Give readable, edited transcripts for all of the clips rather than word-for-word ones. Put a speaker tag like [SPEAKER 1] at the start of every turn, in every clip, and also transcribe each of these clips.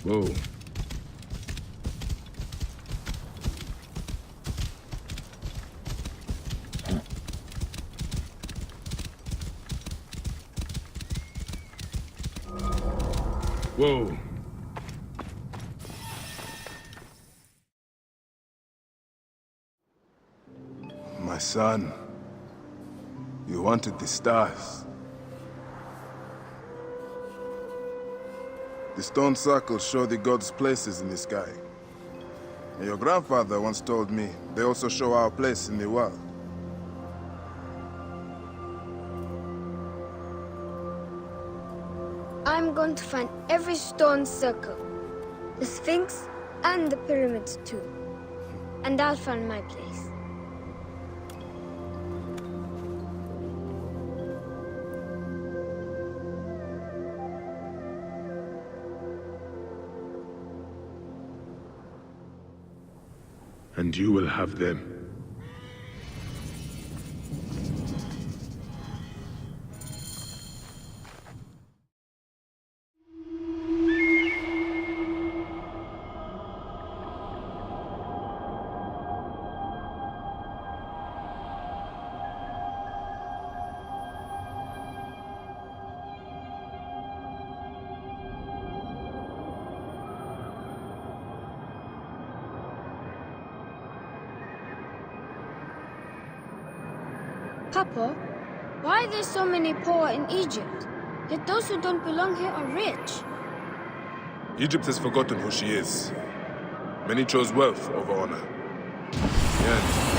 [SPEAKER 1] Whoa. Whoa.
[SPEAKER 2] My son, you wanted the stars. The stone circles show the gods' places in the sky. And your grandfather once told me they also show our place in the world.
[SPEAKER 3] I'm going to find every stone circle, the Sphinx, and the pyramids too. And I'll find my place.
[SPEAKER 1] And you will have them.
[SPEAKER 3] Papa, why are there so many poor in Egypt? Yet those who don't belong here are rich.
[SPEAKER 2] Egypt has forgotten who she is. Many chose wealth over honor. Yes.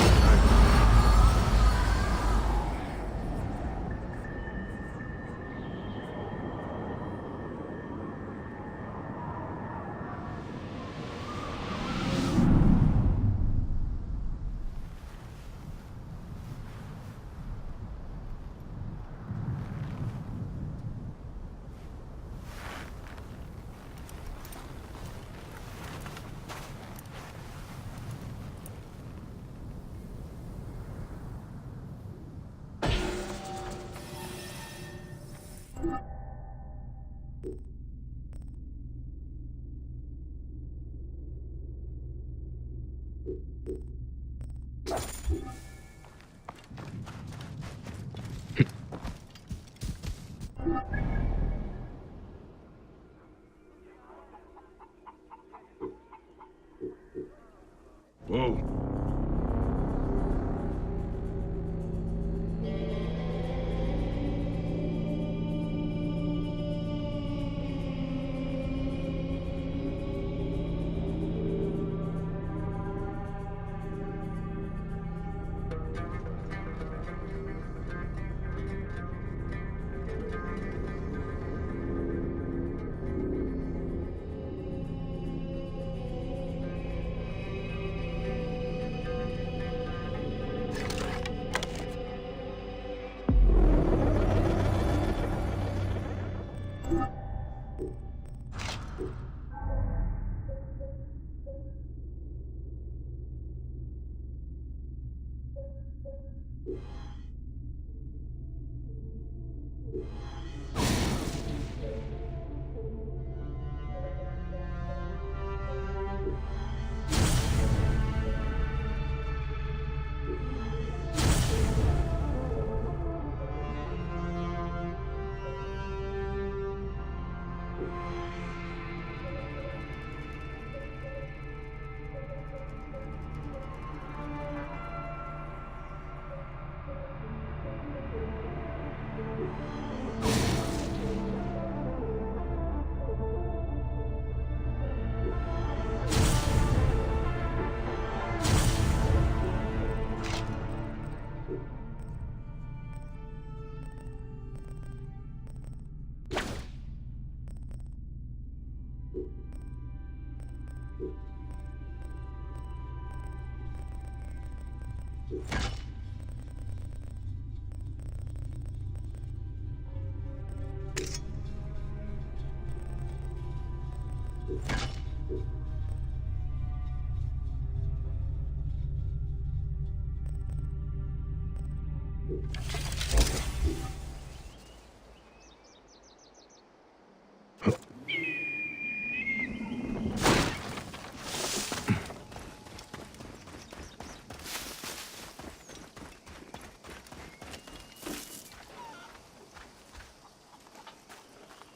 [SPEAKER 1] Whoa.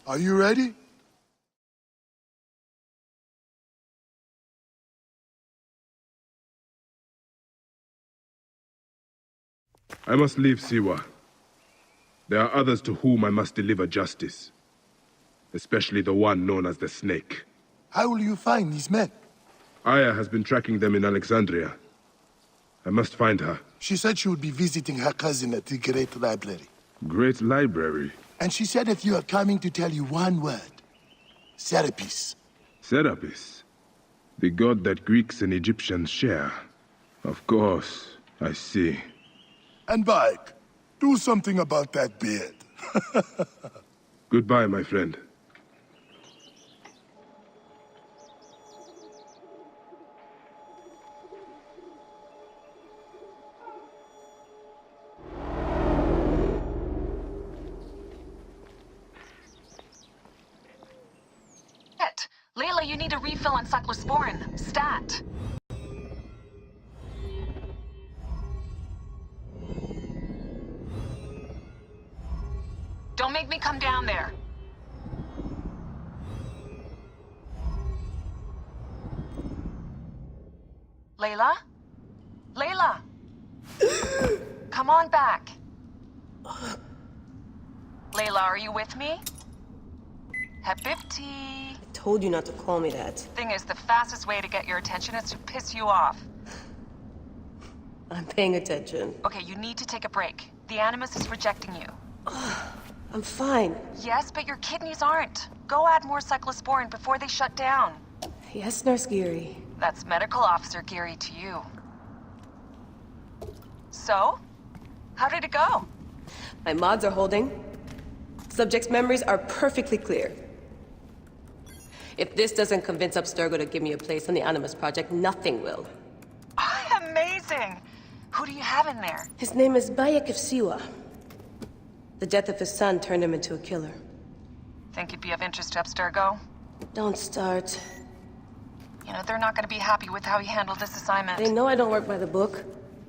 [SPEAKER 4] Are you ready?
[SPEAKER 1] I must leave Siwa. There are others to whom I must deliver justice. Especially the one known as the Snake.
[SPEAKER 4] How will you find these men?
[SPEAKER 1] Aya has been tracking them in Alexandria. I must find her.
[SPEAKER 4] She said she would be visiting her cousin at the Great Library.
[SPEAKER 1] Great Library?
[SPEAKER 4] And she said if you are coming to tell you one word. Serapis.
[SPEAKER 1] Serapis? The god that Greeks and Egyptians share. Of course, I see.
[SPEAKER 4] And Bayek, do something about that beard.
[SPEAKER 1] Goodbye, my friend.
[SPEAKER 5] Layla, you need a refill on cyclosporin. Stat. Don't make me come down there. Layla? Layla! Come on back. Layla, are you with me? Habibti.
[SPEAKER 6] Told you not to call me that.
[SPEAKER 5] Thing is, the fastest way to get your attention is to piss you off.
[SPEAKER 6] I'm paying attention.
[SPEAKER 5] Okay, you need to take a break. The Animus is rejecting you.
[SPEAKER 6] I'm fine.
[SPEAKER 5] Yes, but your kidneys aren't. Go add more cyclosporin before they shut down.
[SPEAKER 6] Yes, Nurse Geary.
[SPEAKER 5] That's Medical Officer Geary to you. So? How did it go?
[SPEAKER 6] My mods are holding. Subject's memories are perfectly clear. If this doesn't convince Abstergo to give me a place on the Animus Project, nothing will.
[SPEAKER 5] Amazing! Who do you have in there?
[SPEAKER 6] His name is Bayek of Siwa. The death of his son turned him into a killer.
[SPEAKER 5] Think he'd be of interest to Abstergo?
[SPEAKER 6] Don't start.
[SPEAKER 5] You know, they're not gonna be happy with how he handled this assignment.
[SPEAKER 6] They know I don't work by the book.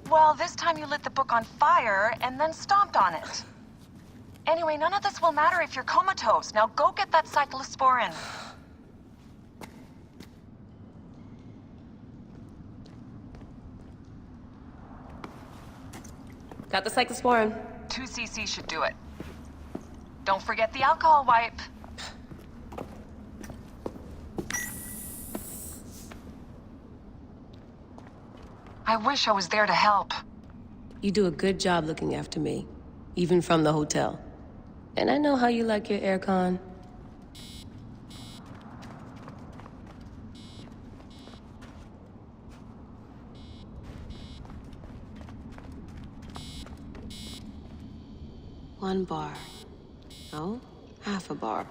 [SPEAKER 5] Well, this time you lit the book on fire and then stomped on it. Anyway, none of this will matter if you're comatose. Now go get that cyclosporin.
[SPEAKER 6] Got the cyclosporin.
[SPEAKER 5] 2 cc should do it. Don't forget the alcohol wipe. I wish I was there to help.
[SPEAKER 6] You do a good job looking after me, even from the hotel. And I know how you like your aircon. One bar. No, half a bar.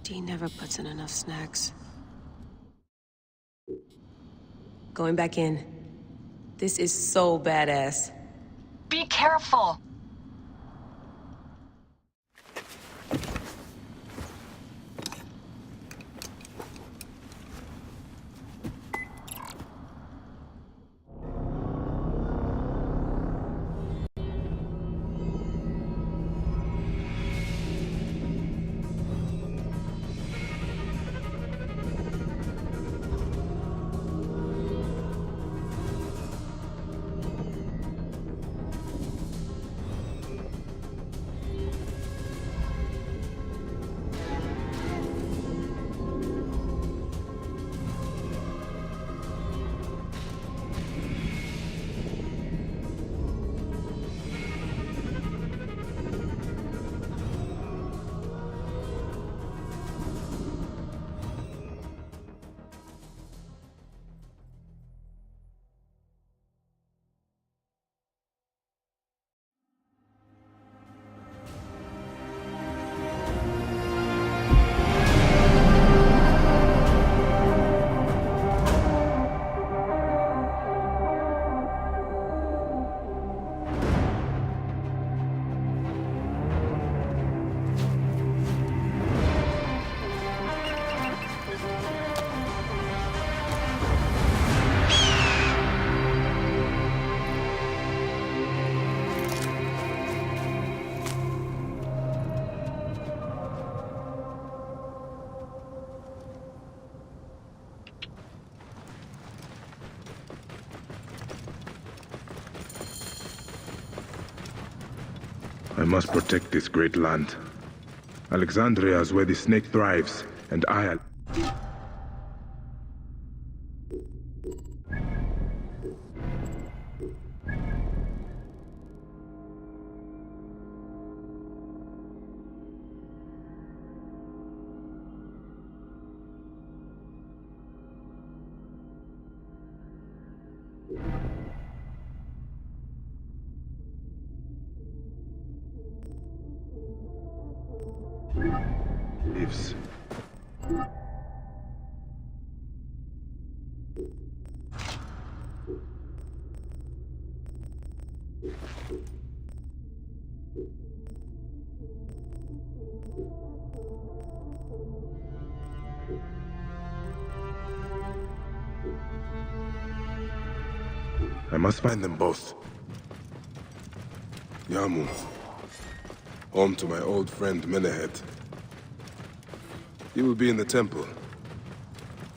[SPEAKER 6] Dean never puts in enough snacks. Going back in. This is so badass.
[SPEAKER 5] Be careful!
[SPEAKER 1] I must protect this great land. Alexandria is where the snake thrives, and I... lives. I must find them both. Yamu. Home to my old friend Menehet. He will be in the temple.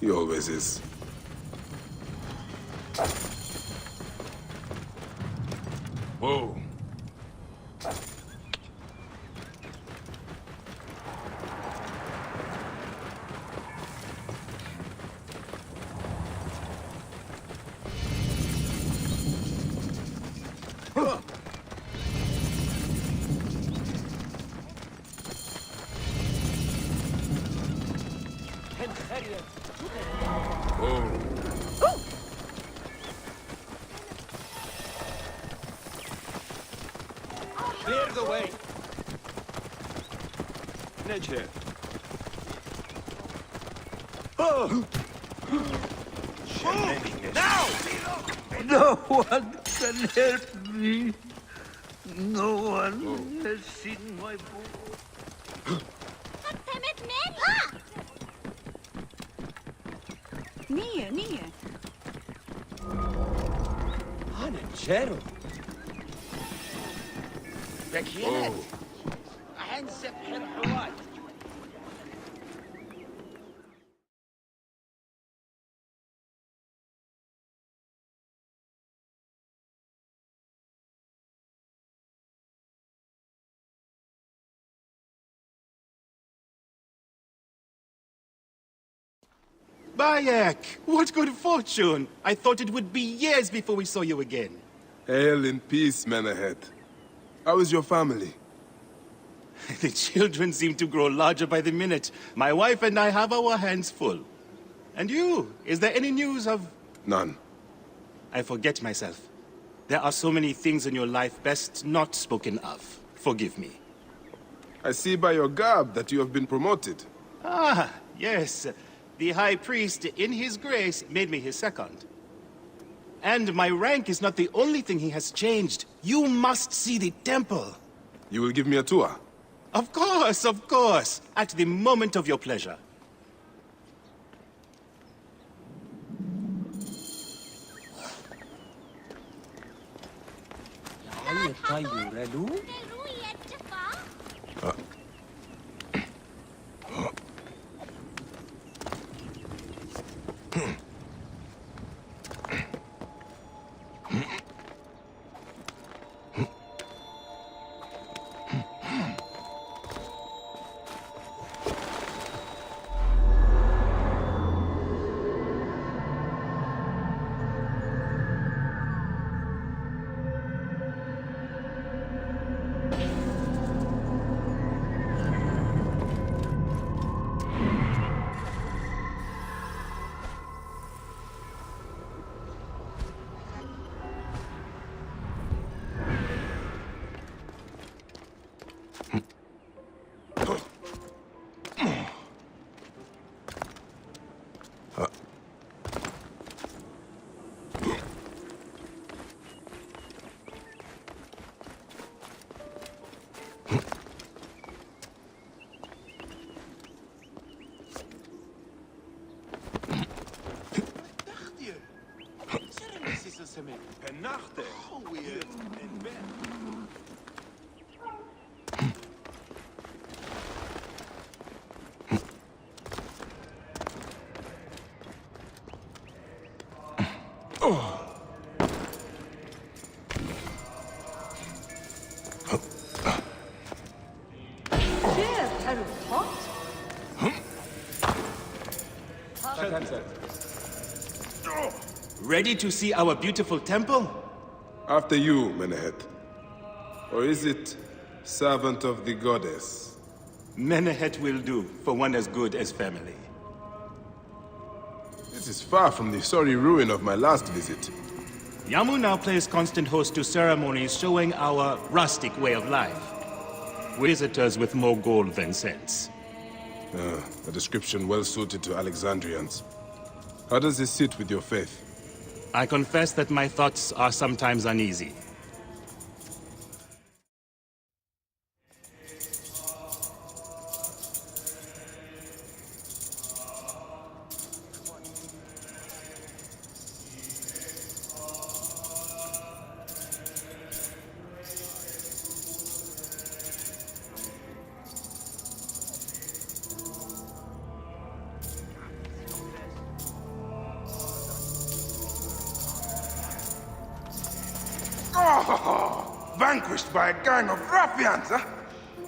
[SPEAKER 1] He always is. Whoa.
[SPEAKER 7] Clear the way. Nature. Now!
[SPEAKER 8] No one can help me. No one has seen my book.
[SPEAKER 9] Nia.
[SPEAKER 7] Hanachero.
[SPEAKER 8] بكينات أحنسب حرحوات.
[SPEAKER 10] Bayek! What good fortune! I thought it would be years before we saw you again.
[SPEAKER 2] Hail in peace, Menehet. How is your family?
[SPEAKER 10] The children seem to grow larger by the minute. My wife and I have our hands full. And you? Is there any news of...
[SPEAKER 2] None.
[SPEAKER 10] I forget myself. There are so many things in your life best not spoken of. Forgive me.
[SPEAKER 2] I see by your garb that you have been promoted.
[SPEAKER 10] Ah, yes. The High Priest, in his grace, made me his second. And my rank is not the only thing he has changed. You must see the temple.
[SPEAKER 2] You will give me a tour?
[SPEAKER 10] Of course. At the moment of your pleasure. Ready to see our beautiful temple?
[SPEAKER 1] After you, Menehet. Or is it servant of the goddess?
[SPEAKER 10] Menehet will do for one as good as family.
[SPEAKER 1] This is far from the sorry ruin of my last visit.
[SPEAKER 10] Yamu now plays constant host to ceremonies showing our rustic way of life. Visitors with more gold than sense.
[SPEAKER 1] A description well suited to Alexandrians. How does this sit with your faith?
[SPEAKER 10] I confess that my thoughts are sometimes uneasy.
[SPEAKER 2] Vanquished by a gang of ruffians, huh?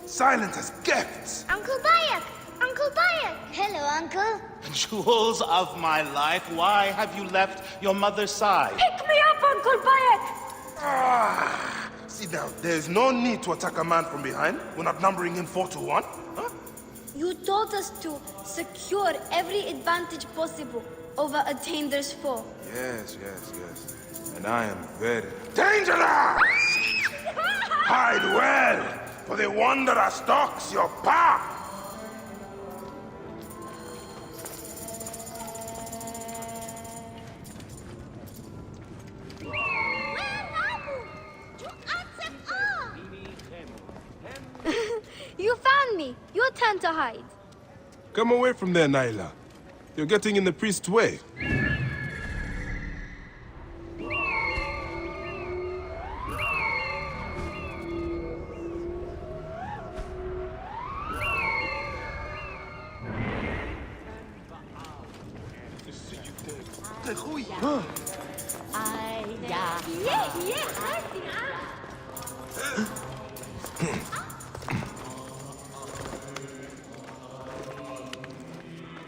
[SPEAKER 2] Silent as gifts.
[SPEAKER 3] Uncle Bayek! Uncle Bayek! Hello, Uncle.
[SPEAKER 10] Jewels of my life, why have you left your mother's side?
[SPEAKER 3] Pick me up, Uncle Bayek!
[SPEAKER 2] Sit down. There's no need to attack a man from behind. We're not numbering him 4-1. Huh?
[SPEAKER 3] You taught us to secure every advantage possible over a Tainder's foe.
[SPEAKER 2] Yes. And I am very dangerous! Hide well, for the wanderer stalks your path!
[SPEAKER 3] You found me. Your turn to hide.
[SPEAKER 1] Come away from there, Naila. You're getting in the priest's way.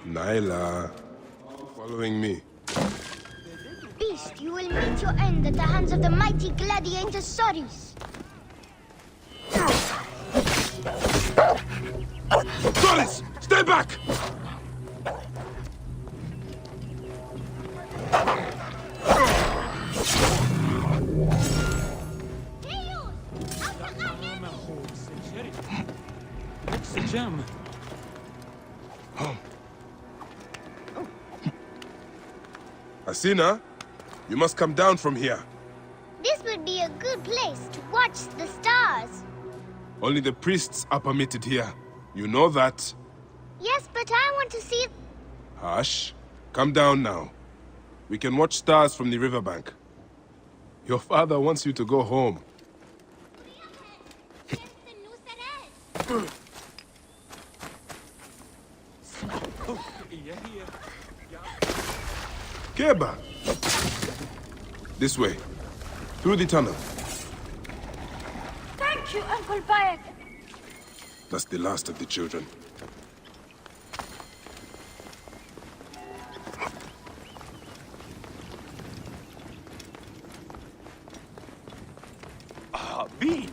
[SPEAKER 1] Naila, following me.
[SPEAKER 3] Beast, you will meet your end at the hands of the mighty gladiator Soris.
[SPEAKER 1] Solis, stay back!
[SPEAKER 7] Jam.
[SPEAKER 1] Asina, you must come down from here.
[SPEAKER 3] This would be a good place to watch the stars.
[SPEAKER 1] Only the priests are permitted here. You know that.
[SPEAKER 3] Yes, but I want to see...
[SPEAKER 1] Hush. Come down now. We can watch stars from the riverbank. Your father wants you to go home. Keba! This way. Through the tunnel.
[SPEAKER 3] Thank you, Uncle Bayek.
[SPEAKER 1] That's the last of the children.
[SPEAKER 7] Bean!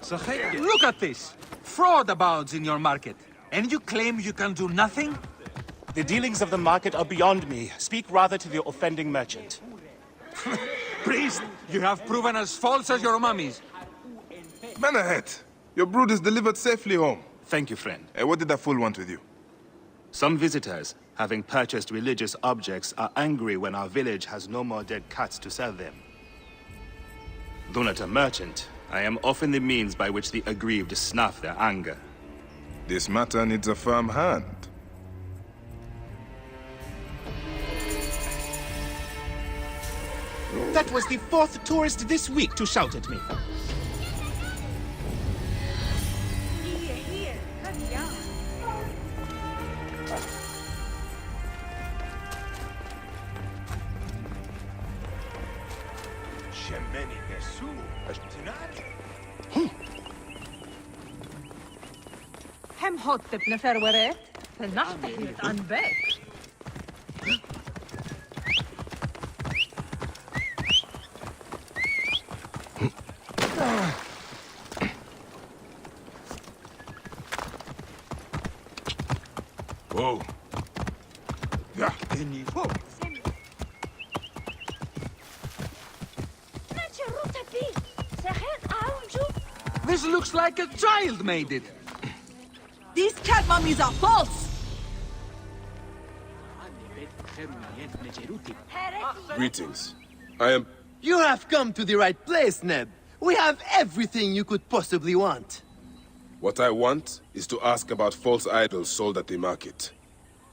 [SPEAKER 7] Look at this! Fraud abounds in your market. And you claim you can do nothing?
[SPEAKER 10] The dealings of the market are beyond me. Speak rather to the offending merchant.
[SPEAKER 7] Priest, you have proven as false as your mummies.
[SPEAKER 2] Menehet, your brood is delivered safely home.
[SPEAKER 10] Thank you, friend.
[SPEAKER 2] What did that fool want with you?
[SPEAKER 10] Some visitors, having purchased religious objects, are angry when our village has no more dead cats to sell them. Though not a merchant, I am often the means by which the aggrieved snuff their anger.
[SPEAKER 2] This matter needs a firm hand.
[SPEAKER 10] That was the 4th tourist this week to shout at me.
[SPEAKER 9] Here, come down. Hem hotep nefer weret. فلنحتفل الأنباء.
[SPEAKER 2] Whoa. Yeah.
[SPEAKER 7] This looks like a child made it.
[SPEAKER 9] These cat mummies are false!
[SPEAKER 1] Greetings. I am...
[SPEAKER 11] You have come to the right place, Neb. We have everything you could possibly want.
[SPEAKER 1] What I want is to ask about false idols sold at the market.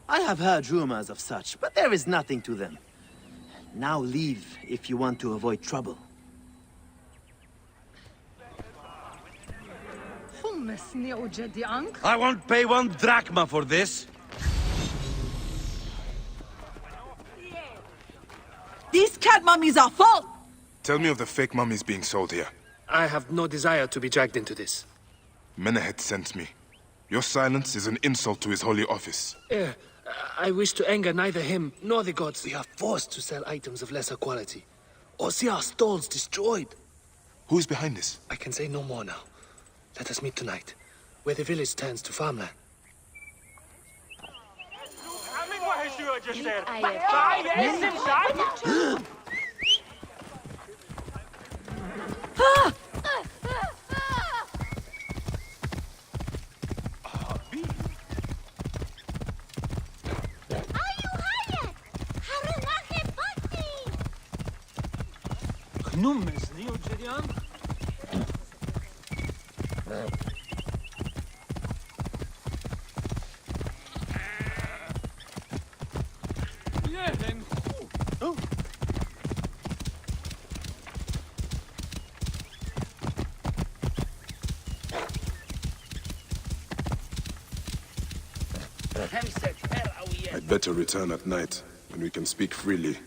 [SPEAKER 11] I have heard rumors of such, but there is nothing to them. Now leave if you want to avoid trouble.
[SPEAKER 8] I won't pay 1 drachma for this.
[SPEAKER 9] These cat mummies are false!
[SPEAKER 2] Tell me of the fake mummies being sold here.
[SPEAKER 12] I have no desire to be dragged into this.
[SPEAKER 2] Menehet sent me. Your silence is an insult to his holy office.
[SPEAKER 12] I wish to anger neither him nor the gods. We are forced to sell items of lesser quality, or see our stalls destroyed.
[SPEAKER 2] Who is behind this?
[SPEAKER 12] I can say no more now. Let us meet tonight, where the village turns to farmland.
[SPEAKER 1] I'd better return at night, when we can speak freely.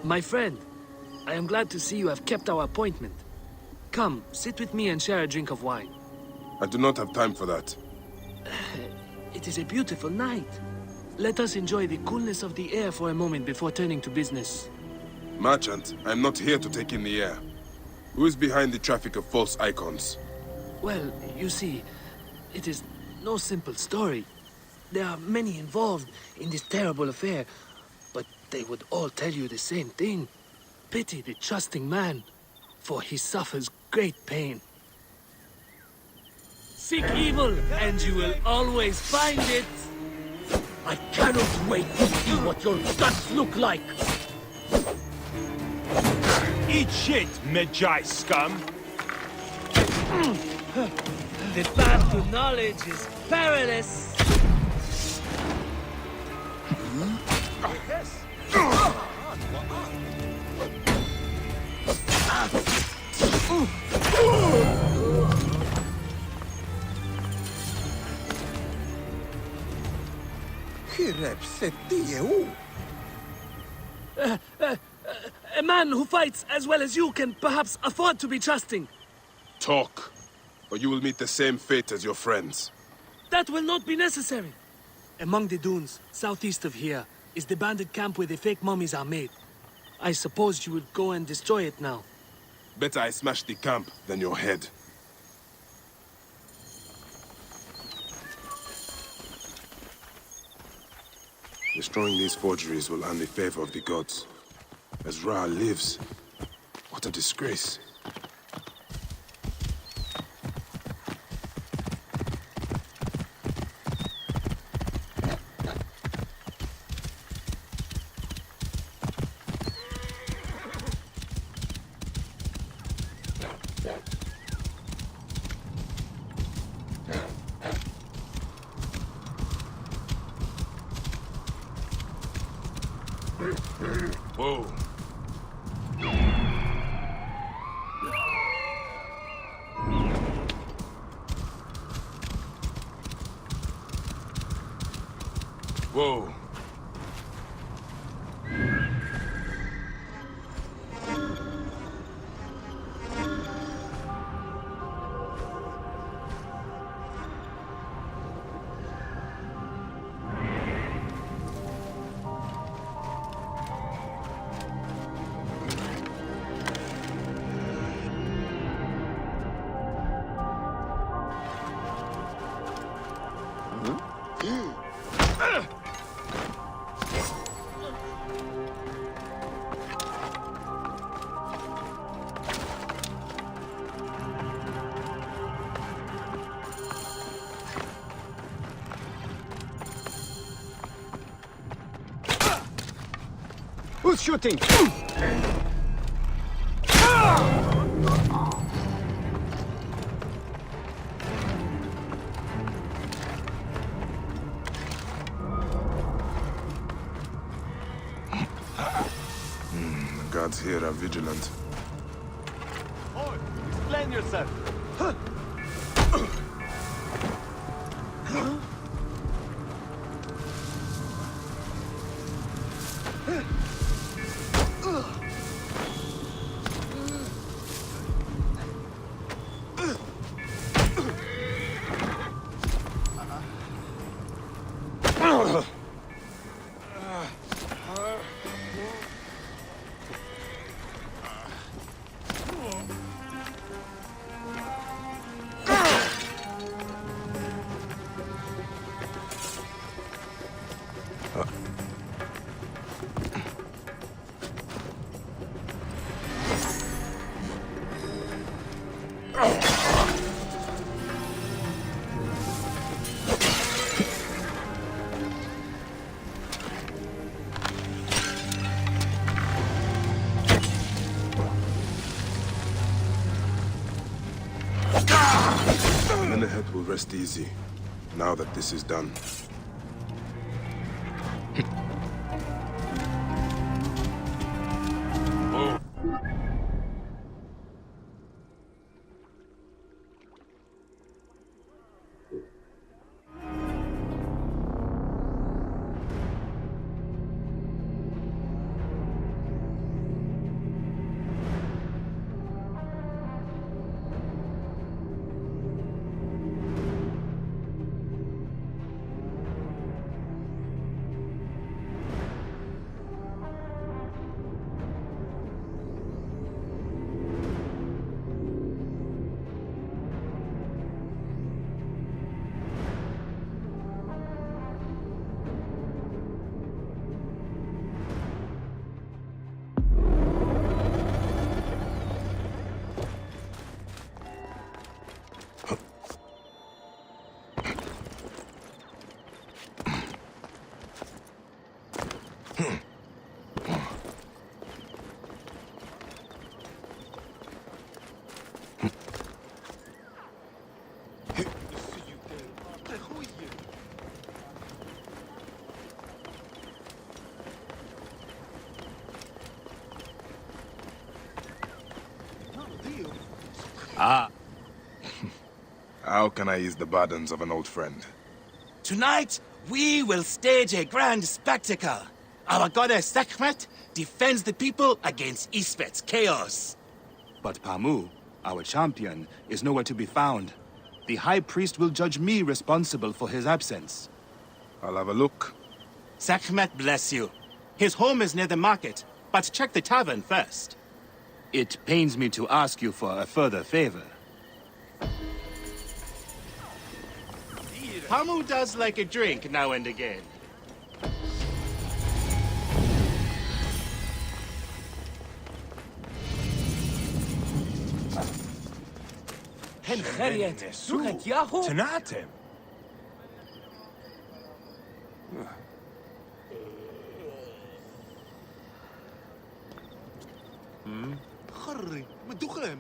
[SPEAKER 12] My friend, I am glad to see you have kept our appointment. Come, sit with me and share a drink of wine.
[SPEAKER 1] I do not have time for that.
[SPEAKER 12] It is a beautiful night. Let us enjoy the coolness of the air for a moment before turning to business.
[SPEAKER 1] Merchant, I am not here to take in the air. Who is behind the traffic of false icons?
[SPEAKER 12] Well, you see, it is no simple story. There are many involved in this terrible affair, but they would all tell you the same thing. Pity the trusting man, for he suffers great pain. Seek evil, and you will always find it. I cannot wait to see what your guts look like.
[SPEAKER 10] Eat shit, Medjai scum!
[SPEAKER 12] The path to knowledge is perilous. A man who fights as well as you can perhaps afford to be trusting.
[SPEAKER 1] Talk, or you will meet the same fate as your friends.
[SPEAKER 12] That will not be necessary. Among the dunes, southeast of here, is the bandit camp where the fake mummies are made. I suppose you would go and destroy it now.
[SPEAKER 1] Better I smash the camp than your head. Destroying these forgeries will earn the favor of the gods. As Ra lives, what a disgrace.
[SPEAKER 2] Whoa. Whoa.
[SPEAKER 8] Who's shooting?
[SPEAKER 2] The guards here are vigilant.
[SPEAKER 8] Explain yourself.
[SPEAKER 2] Menehet will rest easy, now that this is done.
[SPEAKER 10] Ah.
[SPEAKER 2] How can I ease the burdens of an old friend?
[SPEAKER 11] Tonight, we will stage a grand spectacle. Our goddess Sekhmet defends the people against Ispet's chaos.
[SPEAKER 10] But Pamu, our champion, is nowhere to be found. The High Priest will judge me responsible for his absence.
[SPEAKER 2] I'll have a look.
[SPEAKER 11] Sekhmet bless you. His home is near the market, but check the tavern first.
[SPEAKER 10] It pains me to ask you for a further favor.
[SPEAKER 11] Pamu does like a drink now and again.
[SPEAKER 8] Tanatim.
[SPEAKER 12] خري مدوخهم.